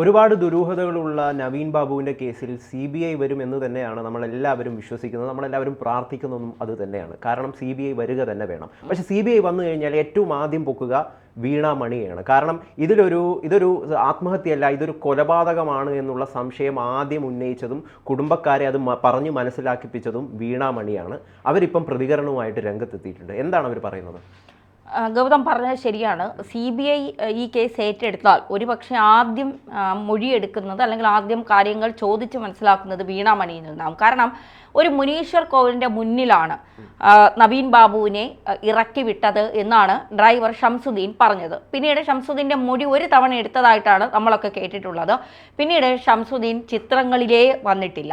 ഒരുപാട് ദുരൂഹതകളുള്ള നവീൻ ബാബുവിൻ്റെ കേസിൽ CBI വരുമെന്ന് തന്നെയാണ് നമ്മളെല്ലാവരും വിശ്വസിക്കുന്നത്, നമ്മളെല്ലാവരും പ്രാർത്ഥിക്കുന്നതും അത് തന്നെയാണ്. കാരണം CBI വരിക തന്നെ വേണം. പക്ഷേ CBI വന്നു കഴിഞ്ഞാൽ ഏറ്റവും ആദ്യം പൊക്കുക വീണ മണിയാണ്. കാരണം ഇതൊരു ആത്മഹത്യയല്ല, ഇതൊരു കൊലപാതകമാണ് എന്നുള്ള സംശയം ആദ്യം ഉന്നയിച്ചതും കുടുംബക്കാരെ അത് പറഞ്ഞ് മനസ്സിലാക്കിപ്പിച്ചതും വീണ മണിയാണ്. അവരിപ്പം പ്രതികരണവുമായിട്ട് രംഗത്തെത്തിയിട്ടുണ്ട്. എന്താണ് അവർ പറയുന്നത്? ഗൗതം പറഞ്ഞത് ശരിയാണ്. CBI ഈ കേസ് ഏറ്റെടുത്താൽ ഒരുപക്ഷെ ആദ്യം മൊഴിയെടുക്കുന്നത് അല്ലെങ്കിൽ ആദ്യം കാര്യങ്ങൾ ചോദിച്ച് മനസ്സിലാക്കുന്നത് വീണ മണിയിൽ നിന്നാവും. കാരണം ഒരു മുനീശ്വർ കോവിലിൻ്റെ മുന്നിലാണ് നവീൻ ബാബുവിനെ ഇറക്കി വിട്ടത് എന്നാണ് ഡ്രൈവർ ഷംസുദ്ദീൻ പറഞ്ഞത്. പിന്നീട് ഷംസുദ്ദീൻ്റെ മൊഴി ഒരു തവണ എടുത്തതായിട്ടാണ് നമ്മളൊക്കെ കേട്ടിട്ടുള്ളത്. പിന്നീട് ഷംസുദ്ദീൻ ചിത്രങ്ങളിലേ വന്നിട്ടില്ല.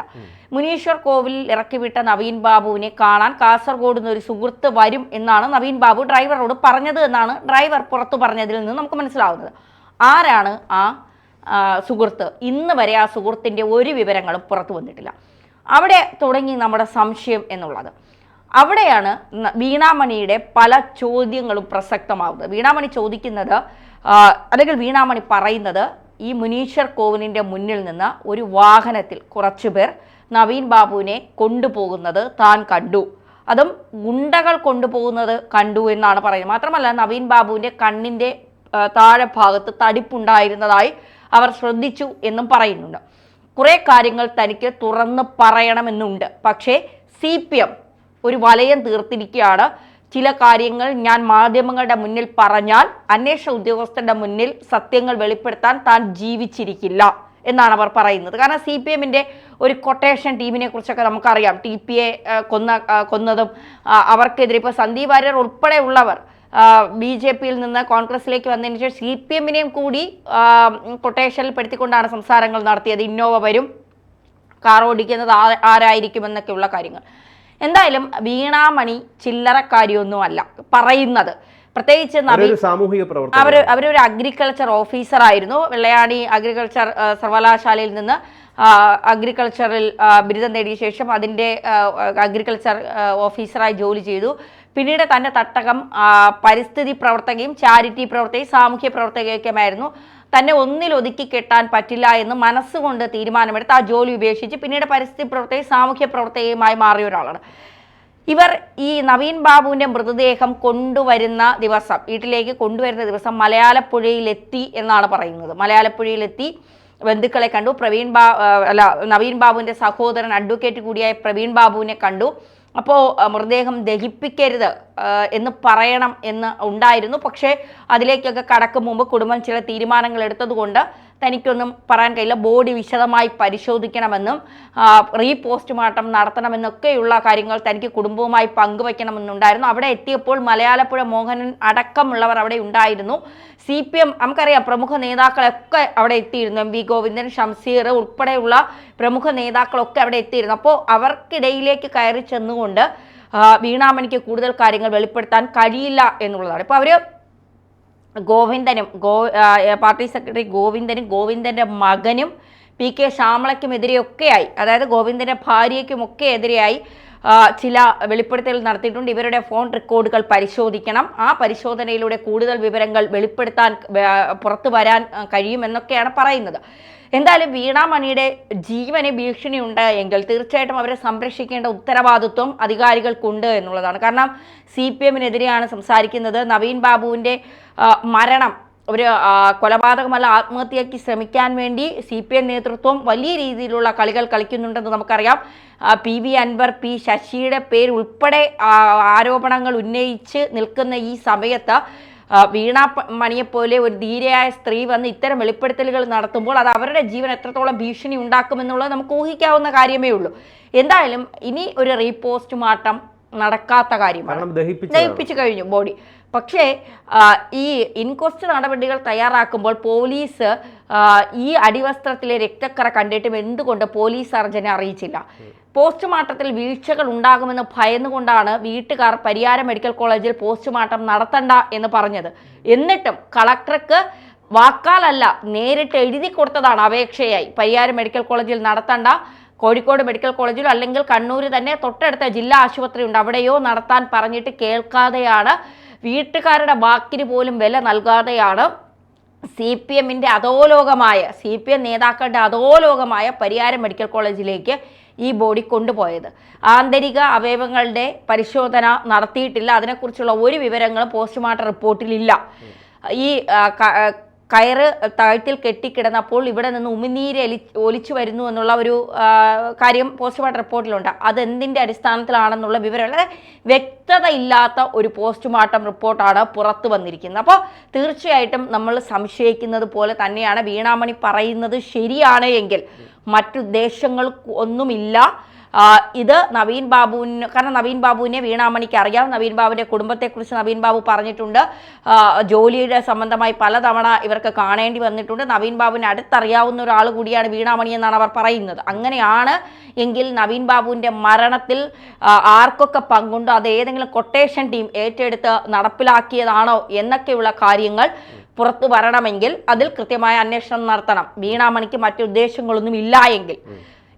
മുനീശ്വർ കോവിലിൽ ഇറക്കി വിട്ട നവീൻ ബാബുവിനെ കാണാൻ കാസർഗോഡ് നിന്ന് ഒരു സുഹൃത്ത് വരും എന്നാണ് നവീൻ ബാബു ഡ്രൈവറോട് പറഞ്ഞത് എന്നാണ് ഡ്രൈവർ പുറത്തു പറഞ്ഞതിൽ നിന്ന് നമുക്ക് മനസ്സിലാവുന്നത്. ആരാണ് ആ സുഹൃത്ത്? ഇന്ന് വരെ ആ സുഹൃത്തിൻ്റെ ഒരു വിവരങ്ങളും പുറത്തു വന്നിട്ടില്ല. അവിടെ തുടങ്ങി നമ്മുടെ സംശയം എന്നുള്ളത്. അവിടെയാണ് വീണാമണിയുടെ പല ചോദ്യങ്ങളും പ്രസക്തമാവുന്നത്. വീണാമണി ചോദിക്കുന്നത് അല്ലെങ്കിൽ വീണാമണി പറയുന്നത്, ഈ മുനീശ്വർ കോവിലിൻ്റെ മുന്നിൽ നിന്ന് ഒരു വാഹനത്തിൽ കുറച്ചുപേർ നവീൻ ബാബുവിനെ കൊണ്ടുപോകുന്നത് താൻ കണ്ടു, അതും ഗുണ്ടകൾ കൊണ്ടുപോകുന്നത് കണ്ടു എന്നാണ് പറയുന്നത്. മാത്രമല്ല നവീൻ ബാബുവിൻ്റെ കണ്ണിൻ്റെ താഴെ ഭാഗത്ത് തടിപ്പുണ്ടായിരുന്നതായി അവർ ശ്രദ്ധിച്ചു എന്നും പറയുന്നുണ്ട്. കുറേ കാര്യങ്ങൾ തനിക്ക് തുറന്ന് പറയണമെന്നുണ്ട്. പക്ഷേ CPM ഒരു വലയം തീർത്തിരിക്കുകയാണ്. ചില കാര്യങ്ങൾ ഞാൻ മാധ്യമങ്ങളുടെ മുന്നിൽ പറഞ്ഞാൽ അന്വേഷണ ഉദ്യോഗസ്ഥരുടെ മുന്നിൽ സത്യങ്ങൾ വെളിപ്പെടുത്താൻ താൻ ജീവിച്ചിരിക്കില്ല എന്നാണ് അവർ പറയുന്നത്. കാരണം CPMൻ്റെ ഒരു കൊട്ടേഷൻ ടീമിനെ കുറിച്ചൊക്കെ നമുക്കറിയാം. TPA കൊന്നതും അവർക്കെതിരെ ഇപ്പോൾ സന്ദീപ് വാര്യർ ഉൾപ്പെടെയുള്ളവർ BJPയിൽ നിന്ന് കോൺഗ്രസിലേക്ക് വന്നതിന് ശേഷം CPMനെയും കൂടി കൊട്ടേഷനിൽ പെടുത്തിക്കൊണ്ടാണ് സംസാരങ്ങൾ നടത്തിയത്. ഇന്നോവ വരും, കാർ ഓടിക്കുന്നത് ആരായിരിക്കുമെന്നൊക്കെയുള്ള കാര്യങ്ങൾ. എന്തായാലും വീണാമണി ചില്ലറക്കാരിയൊന്നുമല്ല പറയുന്നത്. പ്രത്യേകിച്ച് അവരൊരു അഗ്രികൾച്ചർ ഓഫീസറായിരുന്നു. വെള്ളയാണി അഗ്രികൾച്ചർ സർവകലാശാലയിൽ നിന്ന് അഗ്രികൾച്ചറിൽ ബിരുദം നേടിയ ശേഷം അതിൻ്റെ അഗ്രികൾച്ചർ ഓഫീസറായി ജോലി ചെയ്തു. പിന്നീട് തൻ്റെ തട്ടകം പരിസ്ഥിതി പ്രവർത്തകയും ചാരിറ്റി പ്രവർത്തകയും സാമൂഹ്യ പ്രവർത്തകയൊക്കെയായിരുന്നു. തന്നെ ഒന്നിലൊതുക്കി കെട്ടാൻ പറ്റില്ല എന്ന് മനസ്സുകൊണ്ട് തീരുമാനമെടുത്ത് ആ ജോലി ഉപേക്ഷിച്ച് പിന്നീട് പരിസ്ഥിതി പ്രവർത്തകയും സാമൂഹ്യ പ്രവർത്തകയുമായി മാറിയ ഒരാളാണ്. ഇവർ ഈ നവീൻ ബാബുവിൻ്റെ മൃതദേഹം കൊണ്ടുവരുന്ന ദിവസം, വീട്ടിലേക്ക് കൊണ്ടുവരുന്ന ദിവസം മലയാലപ്പുഴയിലെത്തി എന്നാണ് പറയുന്നത്. മലയാലപ്പുഴയിലെത്തി ബന്ധുക്കളെ കണ്ടു. നവീൻ ബാബുവിൻ്റെ സഹോദരൻ അഡ്വക്കേറ്റ് കൂടിയായ പ്രവീൺ ബാബുവിനെ കണ്ടു. അപ്പോൾ മൃതദേഹം ദഹിപ്പിക്കരുത് എന്ന് പറയണം എന്ന് ഉണ്ടായിരുന്നു. പക്ഷേ അതിലേക്കൊക്കെ കടക്കും മുമ്പ് കുടുംബം ചില തീരുമാനങ്ങൾ എടുത്തതുകൊണ്ട് തനിക്കൊന്നും പറയാൻ കഴിയില്ല. ബോഡി വിശദമായി പരിശോധിക്കണമെന്നും പോസ്റ്റ്മോർട്ടം നടത്തണമെന്നൊക്കെയുള്ള കാര്യങ്ങൾ തനിക്ക് കുടുംബവുമായി പങ്കുവയ്ക്കണമെന്നുണ്ടായിരുന്നു. അവിടെ എത്തിയപ്പോൾ മലയാലപ്പുഴ മോഹനൻ അടക്കമുള്ളവർ അവിടെ ഉണ്ടായിരുന്നു. CPM നമുക്കറിയാം, പ്രമുഖ നേതാക്കളൊക്കെ അവിടെ എത്തിയിരുന്നു. MV ഗോവിന്ദൻ, ഷംസീർ ഉൾപ്പെടെയുള്ള പ്രമുഖ നേതാക്കളൊക്കെ അവിടെ എത്തിയിരുന്നു. അപ്പോൾ അവർക്കിടയിലേക്ക് കയറി ചെന്നുകൊണ്ട് വീണാമണിക്ക് കൂടുതൽ കാര്യങ്ങൾ വെളിപ്പെടുത്താൻ കഴിയില്ല എന്നുള്ളതാണ്. ഇപ്പോൾ അവർ ഗോവിന്ദനും പാർട്ടി സെക്രട്ടറി ഗോവിന്ദൻ്റെ മകനും PK ശ്യാമളയ്ക്കുമെതിരെയൊക്കെയായി, അതായത് ഗോവിന്ദൻ്റെ ഭാര്യയ്ക്കുമൊക്കെ എതിരെയായി ചില വെളിപ്പെടുത്തലുകൾ നടത്തിയിട്ടുണ്ട്. ഇവരുടെ ഫോൺ റെക്കോർഡുകൾ പരിശോധിക്കണം, ആ പരിശോധനയിലൂടെ കൂടുതൽ വിവരങ്ങൾ വെളിപ്പെടുത്താൻ പുറത്തു വരാൻ കഴിയുമെന്നൊക്കെയാണ് പറയുന്നത്. എന്തായാലും വീണാമണിയുടെ ജീവന് ഭീഷണിയുണ്ട് എങ്കിൽ തീർച്ചയായിട്ടും അവരെ സംരക്ഷിക്കേണ്ട ഉത്തരവാദിത്വം അധികാരികൾക്കുണ്ട് എന്നുള്ളതാണ്. കാരണം CPMനെതിരെയാണ് സംസാരിക്കുന്നത്. നവീൻ ബാബുവിൻ്റെ മരണം ഒരു കൊലപാതകമല്ല, ആത്മഹത്യയ്ക്ക് ശ്രമിക്കാൻ വേണ്ടി CPM നേതൃത്വം വലിയ രീതിയിലുള്ള കളികൾ കളിക്കുന്നുണ്ടെന്ന് നമുക്കറിയാം. PV അൻവർ, P ശശിയുടെ പേര് ഉൾപ്പെടെ ആരോപണങ്ങൾ ഉന്നയിച്ച് നിൽക്കുന്ന ഈ സമയത്ത് വീണ മണിയെപ്പോലെ ഒരു ധീരയായ സ്ത്രീ വന്ന് ഇത്തരം വെളിപ്പെടുത്തലുകൾ നടത്തുമ്പോൾ അത് അവരുടെ ജീവൻ എത്രത്തോളം ഭീഷണി ഉണ്ടാക്കുമെന്നുള്ളത് നമുക്ക് ഊഹിക്കാവുന്ന കാര്യമേ ഉള്ളൂ. എന്തായാലും ഇനി ഒരു പോസ്റ്റ്മോർട്ടം നടക്കാത്ത കാര്യമാണ്. ദഹിപ്പിച്ചു കഴിഞ്ഞു ബോഡി. പക്ഷേ ഈ ഇൻക്വസ്റ്റ് നടപടികൾ തയ്യാറാക്കുമ്പോൾ പോലീസ് ഈ അടിവസ്ത്രത്തിലെ രക്തക്കറ കണ്ടിട്ടും എന്തുകൊണ്ട് പോലീസ് സർജനെ അറിയിച്ചില്ല? പോസ്റ്റ്മോർട്ടത്തിൽ വീഴ്ചകൾ ഉണ്ടാകുമെന്ന് ഭയന്നുകൊണ്ടാണ് വീട്ടുകാർ പരിയാരം മെഡിക്കൽ കോളേജിൽ പോസ്റ്റ്മോർട്ടം നടത്തണ്ട എന്ന് പറഞ്ഞത്. എന്നിട്ടും കളക്ടർക്ക് വാക്കാലല്ല നേരിട്ട് എഴുതി കൊടുത്തതാണ് അപേക്ഷയായി. പരിയാരം മെഡിക്കൽ കോളേജിൽ നടത്തണ്ട, കോഴിക്കോട് മെഡിക്കൽ കോളേജിലോ അല്ലെങ്കിൽ കണ്ണൂർ തന്നെ തൊട്ടടുത്ത ജില്ലാ ആശുപത്രി ഉണ്ട് അവിടെയോ നടത്താൻ പറഞ്ഞിട്ട് കേൾക്കാതെയാണ്, വീട്ടുകാരുടെ വാക്കിന് പോലും വില നൽകാതെയാണ് CPM-ന്റെ അധോലോകമായ CPM നേതാക്കളുടെ അധോലോകമായ പരിയാരം മെഡിക്കൽ കോളേജിലേക്ക് ഈ ബോഡി കൊണ്ടുപോയത്. ആന്തരിക അവയവങ്ങളുടെ പരിശോധന നടത്തിയിട്ടില്ല, അതിനെക്കുറിച്ചുള്ള ഒരു വിവരങ്ങളും പോസ്റ്റ്മോർട്ടം റിപ്പോർട്ടിലില്ല. ഈ കയറ് കഴുത്തിൽ കെട്ടിക്കിടന്നപ്പോൾ ഇവിടെ നിന്ന് ഉമിനീര് ഒലിച്ചു വരുന്നു എന്നുള്ള ഒരു കാര്യം പോസ്റ്റ്മോർട്ടം റിപ്പോർട്ടിലുണ്ട്. അതെന്തിൻ്റെ അടിസ്ഥാനത്തിലാണെന്നുള്ള വിവരം വളരെ വ്യക്തതയില്ലാത്ത ഒരു പോസ്റ്റ്മോർട്ടം റിപ്പോർട്ടാണ് പുറത്തു വന്നിരിക്കുന്നത്. അപ്പോൾ തീർച്ചയായിട്ടും നമ്മൾ സംശയിക്കുന്നത് പോലെ തന്നെയാണ് വീണാമണി പറയുന്നത് ശരിയാണ് എങ്കിൽ മറ്റുദ്ദേശങ്ങൾ ഒന്നുമില്ല. ഇത് നവീൻ ബാബുവിന്, കാരണം നവീൻ ബാബുവിനെ വീണാമണിക്ക് അറിയാം, നവീൻ ബാബുവിൻ്റെ കുടുംബത്തെക്കുറിച്ച് നവീൻ ബാബു പറഞ്ഞിട്ടുണ്ട്. ജോലിയുടെ സംബന്ധമായി പലതവണ ഇവർക്ക് കാണേണ്ടി വന്നിട്ടുണ്ട്. നവീൻ ബാബുവിനെ അടുത്തറിയാവുന്ന ഒരാൾ കൂടിയാണ് വീണാമണി എന്നാണ് അവർ പറയുന്നത്. അങ്ങനെയാണ് എങ്കിൽ നവീൻ ബാബുവിൻ്റെ മരണത്തിൽ ആർക്കൊക്കെ പങ്കുണ്ടോ, അത് ഏതെങ്കിലും കൊട്ടേഷൻ ടീം ഏറ്റെടുത്ത് നടപ്പിലാക്കിയതാണോ എന്നൊക്കെയുള്ള കാര്യങ്ങൾ പുറത്തു വരണമെങ്കിൽ അതിൽ കൃത്യമായ അന്വേഷണം നടത്തണം. വീണാമണിക്ക് മറ്റു ഉദ്ദേശങ്ങളൊന്നും ഇല്ല എങ്കിൽ.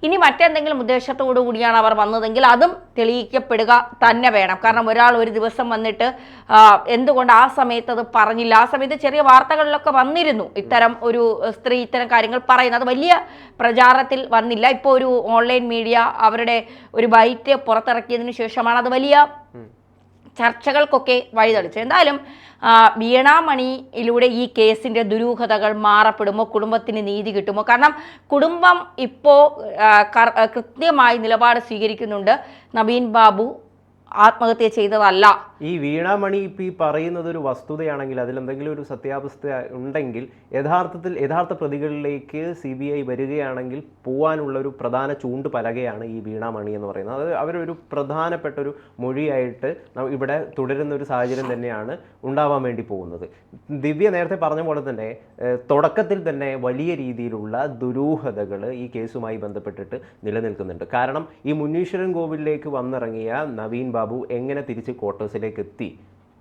ഇനി മറ്റെന്തെങ്കിലും ഉദ്ദേശത്തോടു കൂടിയാണ് അവർ വന്നതെങ്കിൽ അതും തെളിയിക്കപ്പെടുക തന്നെ വേണം. കാരണം ഒരാൾ ഒരു ദിവസം വന്നിട്ട് എന്തുകൊണ്ട് ആ സമയത്ത് അത് പറഞ്ഞില്ല, ആ സമയത്ത് ചെറിയ വാർത്തകളിലൊക്കെ വന്നിരുന്നു ഇത്തരം ഒരു സ്ത്രീ ഇത്തരം കാര്യങ്ങൾ പറയുന്നത്, അത് വലിയ പ്രചാരത്തിൽ വന്നില്ല. ഇപ്പോൾ ഒരു ഓൺലൈൻ മീഡിയ അവരുടെ ഒരു ബൈറ്റ് പുറത്തിറക്കിയതിന് ശേഷമാണ് അത് വലിയ ചർച്ചകൾക്കൊക്കെ വഴിതെളിച്ചത്. എന്തായാലും വീണാമണിയിലൂടെ ഈ കേസിൻ്റെ ദുരൂഹതകൾ മാറപ്പെടുമോ, കുടുംബത്തിന് നീതി കിട്ടുമോ? കാരണം കുടുംബം ഇപ്പോൾ കൃത്യമായി നിലപാട് സ്വീകരിക്കുന്നുണ്ട്, നവീൻ ബാബു ആത്മഹത്യ ചെയ്തതല്ല. ഈ വീണാമണി ഇപ്പം ഈ പറയുന്നത് ഒരു വസ്തുതയാണെങ്കിൽ അതിലെന്തെങ്കിലും ഒരു സത്യാവസ്ഥ ഉണ്ടെങ്കിൽ യഥാർത്ഥ പ്രതികളിലേക്ക് CBI വരികയാണെങ്കിൽ പോകാനുള്ള ഒരു പ്രധാന ചൂണ്ട് പലകയാണ് ഈ വീണാമണി എന്ന് പറയുന്നത്. അത് അവരൊരു പ്രധാനപ്പെട്ട ഒരു മൊഴിയായിട്ട് ഇവിടെ തുടരുന്ന ഒരു സാഹചര്യം തന്നെയാണ് ഉണ്ടാവാൻ വേണ്ടി പോകുന്നത്. ദിവ്യ നേരത്തെ പറഞ്ഞ പോലെ തന്നെ തുടക്കത്തിൽ തന്നെ വലിയ രീതിയിലുള്ള ദുരൂഹതകൾ ഈ കേസുമായി ബന്ധപ്പെട്ടിട്ട് നിലനിൽക്കുന്നുണ്ട്. കാരണം ഈ മുനീശ്വരൻ കോവിലിലേക്ക് വന്നിറങ്ങിയ നവീൻ ബാബു എങ്ങനെ തിരിച്ച് ക്വാർട്ടേഴ്സിലേക്ക് എത്തി,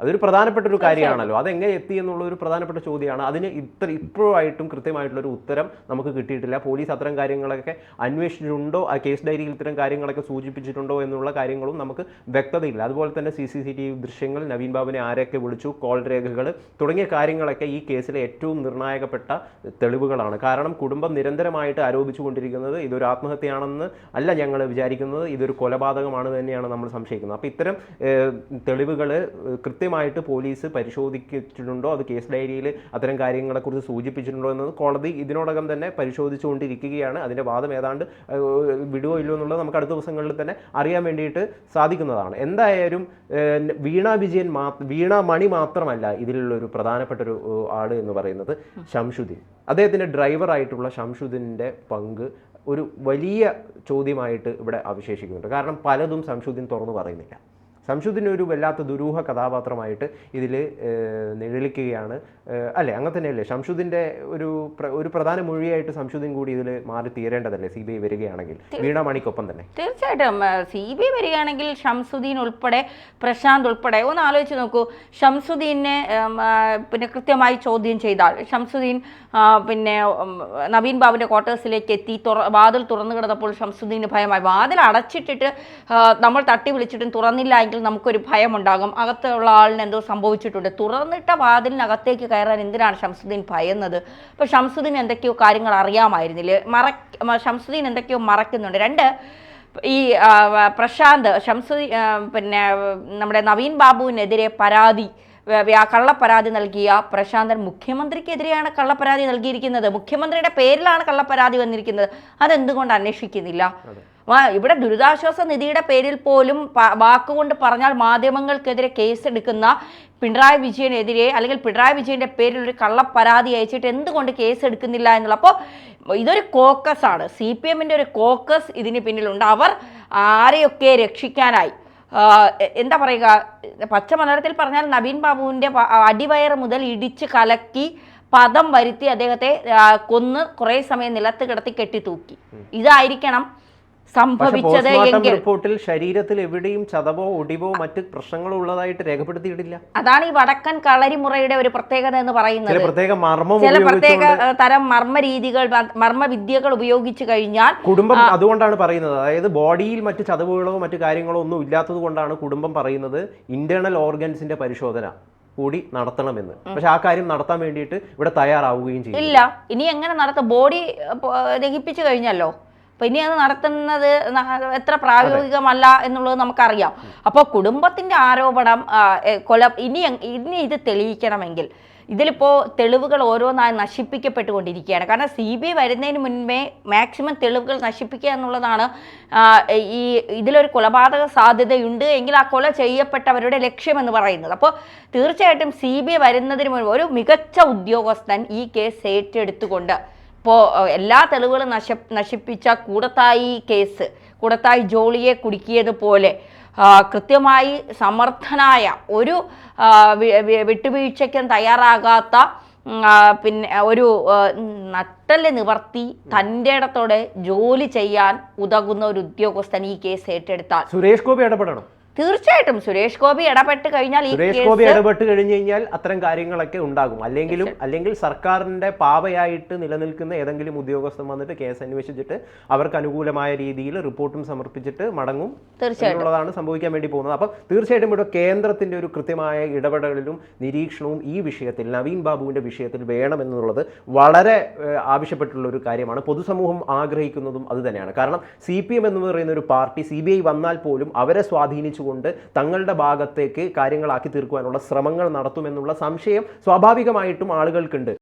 അതൊരു പ്രധാനപ്പെട്ട ഒരു കാര്യമാണല്ലോ. അതെങ്ങനെ എത്തി എന്നുള്ള ഒരു പ്രധാനപ്പെട്ട ചോദ്യമാണ്. അതിന് ഇപ്പോഴായിട്ടും കൃത്യമായിട്ടുള്ളൊരു ഉത്തരം നമുക്ക് കിട്ടിയിട്ടില്ല. പോലീസ് അത്തരം കാര്യങ്ങളൊക്കെ അന്വേഷിച്ചിട്ടുണ്ടോ, ആ കേസ് ഡയറിയിൽ ഇത്തരം കാര്യങ്ങളൊക്കെ സൂചിപ്പിച്ചിട്ടുണ്ടോ എന്നുള്ള കാര്യങ്ങളും നമുക്ക് വ്യക്തതയില്ല. അതുപോലെ തന്നെ CCTV ദൃശ്യങ്ങൾ, നവീൻ ബാബുവിനെ ആരൊക്കെ വിളിച്ചു, കോൾ രേഖകൾ തുടങ്ങിയ കാര്യങ്ങളൊക്കെ ഈ കേസിലെ ഏറ്റവും നിർണായകപ്പെട്ട തെളിവുകളാണ്. കാരണം കുടുംബം നിരന്തരമായിട്ട് ആരോപിച്ചുകൊണ്ടിരിക്കുന്നത് ഇതൊരു ആത്മഹത്യയാണെന്ന് അല്ല ഞങ്ങൾ വിചാരിക്കുന്നത്, ഇതൊരു കൊലപാതകമാണ് തന്നെയാണ് നമ്മൾ സംശയിക്കുന്നത്. അപ്പോൾ ഇത്തരം തെളിവുകൾ കൃത്യമായിട്ട് പോലീസ് പരിശോധിച്ചിട്ടുണ്ടോ, അത് കേസ് ഡയറിയിൽ അത്തരം കാര്യങ്ങളെക്കുറിച്ച് സൂചിപ്പിച്ചിട്ടുണ്ടോ എന്നത് കോടതി ഇതിനോടകം തന്നെ പരിശോധിച്ചുകൊണ്ടിരിക്കുകയാണ്. അതിൻ്റെ വാദം ഏതാണ്ട് വിടുവോ ഇല്ലയോ എന്നുള്ളത് നമുക്ക് അടുത്ത ദിവസങ്ങളിൽ തന്നെ അറിയാൻ വേണ്ടിയിട്ട് സാധിക്കുന്നതാണ്. എന്തായാലും വീണാമണി മാത്രമല്ല ഇതിലുള്ളൊരു പ്രധാനപ്പെട്ടൊരു ആൾ എന്ന് പറയുന്നത് ശംസുദ്ദീൻ. അദ്ദേഹത്തിൻ്റെ ഡ്രൈവറായിട്ടുള്ള ശംസുദ്ദീൻ്റെ പങ്ക് ഒരു വലിയ ചോദ്യമായിട്ട് ഇവിടെ അവശേഷിക്കുന്നുണ്ട്. കാരണം പലതും ശംസുദ്ദീൻ തുറന്നു പറയുന്നില്ല. ശംസുദ്ദീൻ ഒരു വല്ലാത്ത ദുരൂഹ കഥാപാത്രമായിട്ട് ഇതിൽ നിഴലിക്കുകയാണ് അല്ലേ? അങ്ങനെ തന്നെയല്ലേ? ശംസുദ്ദീൻ്റെ ഒരു പ്രധാന മൊഴിയായിട്ട് ശംസുദ്ദീൻ കൂടി ഇതിൽ മാറി തീരേണ്ടതല്ലേ CBI വരികയാണെങ്കിൽ, വീണാമണിക്കൊപ്പം തന്നെ? തീർച്ചയായിട്ടും CBI വരികയാണെങ്കിൽ ശംസുദ്ദീൻ ഉൾപ്പെടെ, പ്രശാന്ത് ഉൾപ്പെടെ ഒന്ന് ആലോചിച്ച് നോക്കൂ. ശംസുദ്ദീനെ പിന്നെ കൃത്യമായി ചോദ്യം ചെയ്താൽ, ശംസുദ്ദീൻ പിന്നെ നവീൻ ബാബുവിൻ്റെ ക്വാർട്ടേഴ്സിലേക്ക് എത്തി വാതിൽ തുറന്നു കിടന്നപ്പോൾ ശംസുദ്ദീന് ഭയമായി. വാതിൽ അടച്ചിട്ടിട്ട് നമ്മൾ തട്ടി വിളിച്ചിട്ടും തുറന്നില്ല എങ്കിൽ നമുക്കൊരു ഭയമുണ്ടാകും, അകത്തുള്ള ആളിന് എന്തോ സംഭവിച്ചിട്ടുണ്ട്. തുറന്നിട്ട വാതിലിനകത്തേക്ക് കയറാൻ എന്തിനാണ് ശംസുദ്ദീൻ ഭയന്നത്? അപ്പോൾ ശംസുദ്ദീൻ എന്തൊക്കെയോ കാര്യങ്ങൾ അറിയാമായിരുന്നില്ലേ? ശംസുദ്ദീൻ എന്തൊക്കെയോ മറക്കുന്നുണ്ട്. രണ്ട്, ഈ പ്രശാന്ത് പിന്നെ നമ്മുടെ നവീൻ ബാബുവിനെതിരെ കള്ളപ്പരാതി നൽകിയ പ്രശാന്തൻ മുഖ്യമന്ത്രിക്കെതിരെയാണ് കള്ളപ്പരാതി നൽകിയിരിക്കുന്നത്. മുഖ്യമന്ത്രിയുടെ പേരിലാണ് കള്ളപ്പരാതി വന്നിരിക്കുന്നത്. അതെന്തുകൊണ്ട് അന്വേഷിക്കുന്നില്ല? ഇവിടെ ദുരിതാശ്വാസ നിധിയുടെ പേരിൽ പോലും വാക്കുകൊണ്ട് പറഞ്ഞാൽ മാധ്യമങ്ങൾക്കെതിരെ കേസെടുക്കുന്ന പിണറായി വിജയനെതിരെ, അല്ലെങ്കിൽ പിണറായി വിജയൻ്റെ പേരിൽ ഒരു കള്ളപ്പരാതി അയച്ചിട്ട് എന്തുകൊണ്ട് കേസെടുക്കുന്നില്ല എന്നുള്ള. അപ്പോൾ ഇതൊരു കോക്കസാണ്, CPM-ൻ്റെ ഒരു കോക്കസ് ഇതിന് പിന്നിലുണ്ട്. അവർ ആരെയൊക്കെ രക്ഷിക്കാനായി, എന്താ പറയുക, പച്ച മലയാളത്തിൽ പറഞ്ഞാൽ നവീൻ ബാബുവിൻ്റെ അടിവയറ് മുതൽ ഇടിച്ച് കലക്കി പദം വരുത്തി അദ്ദേഹത്തെ കൊന്ന് കുറേ സമയം നിലത്ത് കിടത്തി കെട്ടിത്തൂക്കി. ഇതായിരിക്കണം സംഭവിച്ചത് എങ്കിൽ. റിപ്പോർട്ടിൽ ശരീരത്തിൽ എവിടെയും ചതവോ ഒടിവോ മറ്റ് പ്രശ്നങ്ങളോ ഉള്ളതായിട്ട് രേഖപ്പെടുത്തിയിട്ടില്ല. അതാണ് ഈ വടക്കൻ കളരിമുറയുടെ ഒരു പ്രത്യേകത എന്ന് പറയുന്നത്. ചില പ്രത്യേക തരം മർമ്മവിദ്യകൾ ഉപയോഗിച്ചു കഴിഞ്ഞാൽ കുടുംബം അതുകൊണ്ടാണ് പറയുന്നത്. അതായത് ബോഡിയിൽ മറ്റ് ചതവുകളോ മറ്റു കാര്യങ്ങളോ ഒന്നും ഇല്ലാത്തത് കൊണ്ടാണ് കുടുംബം പറയുന്നത് ഇന്റേണൽ ഓർഗൻസിന്റെ പരിശോധന കൂടി നടത്തണമെന്ന്. പക്ഷെ ആ കാര്യം നടത്താൻ വേണ്ടിയിട്ട് ഇവിടെ തയ്യാറാവുകയും ചെയ്യും. ഇല്ല, ഇനി എങ്ങനെ നടത്തും? ബോഡി ദഹിപ്പിച്ചു കഴിഞ്ഞല്ലോ. അപ്പൊ ഇനി അത് നടത്തുന്നത് എത്ര പ്രായോഗികമല്ല എന്നുള്ളത് നമുക്കറിയാം. അപ്പോൾ കുടുംബത്തിന്റെ ആരോപണം ഇനി ഇത് തെളിയിക്കണമെങ്കിൽ ഇതിലിപ്പോൾ തെളിവുകൾ ഓരോന്നായി നശിപ്പിക്കപ്പെട്ടുകൊണ്ടിരിക്കുകയാണ്. കാരണം CBI വരുന്നതിന് മുൻപേ മാക്സിമം തെളിവുകൾ നശിപ്പിക്കുക എന്നുള്ളതാണ് ഇതിലൊരു കൊലപാതക സാധ്യതയുണ്ട് എങ്കിൽ ആ കൊല ചെയ്യപ്പെട്ടവരുടെ ലക്ഷ്യമെന്ന് പറയുന്നത്. അപ്പോൾ തീർച്ചയായിട്ടും CBI വരുന്നതിന് മുൻപ് ഒരു മികച്ച ഉദ്യോഗസ്ഥൻ ഈ കേസ് ഏറ്റെടുത്തുകൊണ്ട് ഇപ്പോൾ എല്ലാ തെളിവുകളും നശിപ്പിച്ച കൂടത്തായി കേസ്, കൂടത്തായി ജോളിയെ കുടുക്കിയതുപോലെ കൃത്യമായി സമർത്ഥനായ ഒരു വിട്ടുവീഴ്ചയ്ക്കും തയ്യാറാകാത്ത പിന്നെ ഒരു നട്ടല് നിവർത്തി തൻ്റെ ഇടത്തോടെ ജോലി ചെയ്യാൻ ഉതകുന്ന ഒരു ഉദ്യോഗസ്ഥൻ ഈ കേസ് ഏറ്റെടുത്താൽ സുരേഷ് ഗോപി ഇടപെടണം. തീർച്ചയായിട്ടും സുരേഷ് ഗോപി ഇടപെട്ട് കഴിഞ്ഞാൽ സുരേഷ് ഗോപി ഇടപെട്ട് കഴിഞ്ഞു കഴിഞ്ഞാൽ അത്തരം കാര്യങ്ങളൊക്കെ ഉണ്ടാകും. അല്ലെങ്കിൽ സർക്കാരിന്റെ പാവയായിട്ട് നിലനിൽക്കുന്ന ഏതെങ്കിലും ഉദ്യോഗസ്ഥൻ വന്നിട്ട് കേസ് അന്വേഷിച്ചിട്ട് അവർക്ക് അനുകൂലമായ രീതിയിൽ റിപ്പോർട്ടും സമർപ്പിച്ചിട്ട് മടങ്ങും എന്നുള്ളതാണ് സംഭവിക്കാൻ വേണ്ടി പോകുന്നത്. അപ്പം തീർച്ചയായിട്ടും ഇവിടെ കേന്ദ്രത്തിന്റെ ഒരു കൃത്യമായ ഇടപെടലും നിരീക്ഷണവും ഈ വിഷയത്തിൽ, നവീൻ ബാബുവിന്റെ വിഷയത്തിൽ വേണമെന്നുള്ളത് വളരെ ആവശ്യപ്പെട്ടുള്ള ഒരു കാര്യമാണ്. പൊതുസമൂഹം ആഗ്രഹിക്കുന്നതും അത് തന്നെയാണ്. കാരണം CPM എന്ന് പറയുന്ന ഒരു പാർട്ടി CBI വന്നാൽ പോലും അവരെ സ്വാധീനിച്ചു തങ്ങളുടെ ഭാഗത്തേക്ക് കാര്യങ്ങളാക്കി തീർക്കുവാനുള്ള ശ്രമങ്ങൾ നടത്തുമെന്നുള്ള സംശയം സ്വാഭാവികമായിട്ടും ആളുകൾക്കുണ്ട്.